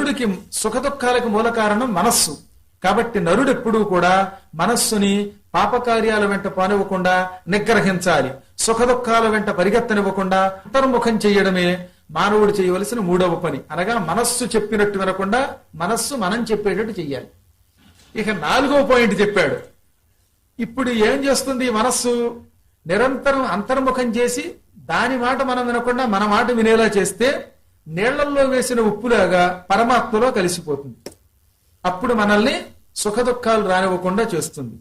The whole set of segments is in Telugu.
నరుడికి సుఖదుఖాలకు మూల కారణం మనస్సు. కాబట్టి నరుడు ఎప్పుడూ కూడా మనస్సుని పాపకార్యాల వెంట పానివ్వకుండా నిగ్రహించాలి. సుఖదుఖాల వెంట పరిగెత్తనివ్వకుండా అంతర్ముఖం చేయడమే మానవుడు చేయవలసిన మూడవ పని. అనగా మనస్సు చెప్పినట్టు వినకుండా మనస్సు మనం చెప్పేటట్టు చెయ్యాలి. ఇక 4వ పాయింట్ చెప్పాడు. ఇప్పుడు ఏం చేస్తుంది మనస్సు? నిరంతరం అంతర్ముఖం చేసి దాని మాట మనం వినకుండా మన మాట వినేలా చేస్తే నీళ్లలో వేసిన ఉప్పులాగా పరమాత్మలో కలిసిపోతుంది. అప్పుడు మనల్ని సుఖదుఖాలు రానివ్వకుండా చేస్తుంది.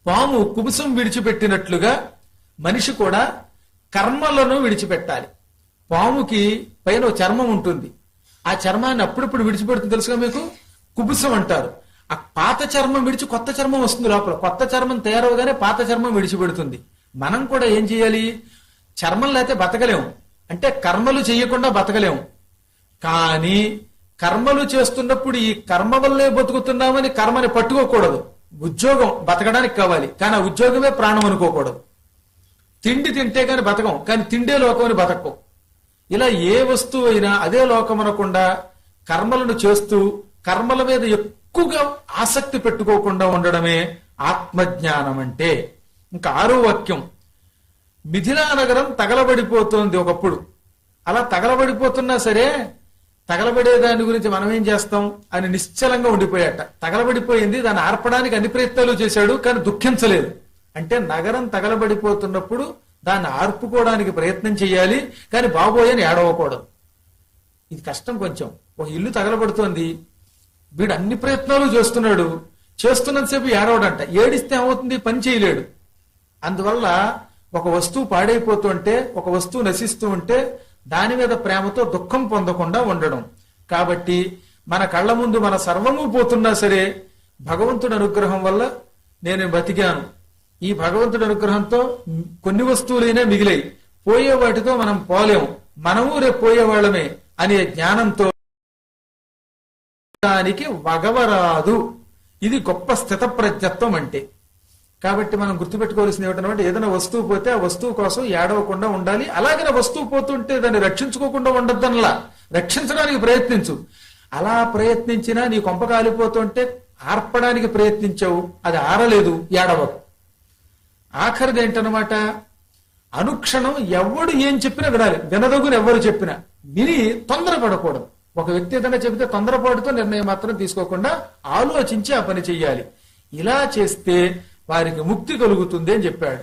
పాము కుబుసం విడిచిపెట్టినట్లుగా మనిషి కూడా కర్మలను విడిచిపెట్టాలి. పాముకి పైన చర్మం ఉంటుంది. ఆ చర్మాన్ని అప్పుడప్పుడు విడిచిపెడుతుంది. తెలుసుగా మీకు? కుబుసం అంటారు. ఆ పాత చర్మం విడిచి కొత్త చర్మం వస్తుంది లోపల. కొత్త చర్మం తయారవగానే పాత చర్మం విడిచిపెడుతుంది. మనం కూడా ఏం చేయాలి? చర్మం లేకపోతే బతకలేము. అంటే కర్మలు చేయకుండా బతకలేము. కానీ కర్మలు చేస్తున్నప్పుడు ఈ కర్మ వల్లే బతుకుతున్నామని కర్మని పట్టుకోకూడదు. ఉద్యోగం బతకడానికి కావాలి, కానీ ఆ ఉద్యోగమే ప్రాణం అనుకోకూడదు. తిండి తింటే కానీ బతకం, కానీ తిండే లోకం అని బతకం. ఇలా ఏ వస్తువు అయినా అదే లోకం అనకుండా కర్మలను చేస్తూ కర్మల మీద ఎక్కువగా ఆసక్తి పెట్టుకోకుండా ఉండడమే ఆత్మజ్ఞానం అంటే. ఇంకా 6వ వాక్యం, మిథిలా నగరం తగలబడిపోతోంది ఒకప్పుడు. అలా తగలబడిపోతున్నా సరే తగలబడే దాని గురించి మనం ఏం చేస్తాం అని నిశ్చలంగా ఉండిపోయాట. తగలబడిపోయింది, దాన్ని ఆర్పడానికి అన్ని ప్రయత్నాలు చేశాడు, కానీ దుఃఖించలేదు. అంటే నగరం తగలబడిపోతున్నప్పుడు దాన్ని ఆర్పుకోవడానికి ప్రయత్నం చేయాలి, కానీ బాబోయని ఏడవకూడదు. ఇది కష్టం కొంచెం. ఒక ఇల్లు తగలబడుతోంది, వీడు అన్ని ప్రయత్నాలు చేస్తున్నాడు, చేస్తున్నంతసేపు ఏడవడంట. ఏడిస్తే ఏమవుతుంది? పని చేయలేడు. అందువల్ల ఒక వస్తువు పాడైపోతుంటే, ఒక వస్తువు నశిస్తూ ఉంటే దాని మీద ప్రేమతో దుఃఖం పొందకుండా ఉండడం. కాబట్టి మన కళ్ళ ముందు మన సర్వము పోతున్నా సరే భగవంతుడి అనుగ్రహం వల్ల నేను బతికాను, ఈ భగవంతుడి అనుగ్రహంతో కొన్ని వస్తువులైనా మిగిలాయి, పోయే వాటితో మనం పోలేము, మనము రేపు పోయేవాళ్ళమే అనే జ్ఞానంతో దానికి వగవరాదు. ఇది గొప్ప స్థితప్రజ్ఞత్వం అంటే. కాబట్టి మనం గుర్తుపెట్టుకోవాల్సింది ఏమిటంటే, ఏదైనా వస్తువు పోతే ఆ వస్తువు కోసం ఏడవకుండా ఉండాలి. అలాగే వస్తువు పోతుంటే దాన్ని రక్షించుకోకుండా ఉండద్దనలా, రక్షించడానికి ప్రయత్నించు. అలా ప్రయత్నించినా నీ కొంప కాలిపోతుంటే ఆర్పడానికి ప్రయత్నించావు, అది ఆరలేదు, ఏడవకు. ఆఖరిది ఏంటనమాట, అనుక్షణం ఎవడు ఏం చెప్పినా వినాలి. వినదగుని ఎవరు చెప్పినా విని తొందరపడకూడదు. ఒక వ్యక్తి ఏదైనా చెబితే తొందరపాటుతో నిర్ణయం మాత్రం తీసుకోకుండా ఆలోచించి ఆ పని చెయ్యాలి. ఇలా చేస్తే వారికి ముక్తి కలుగుతుంది అని చెప్పాడు.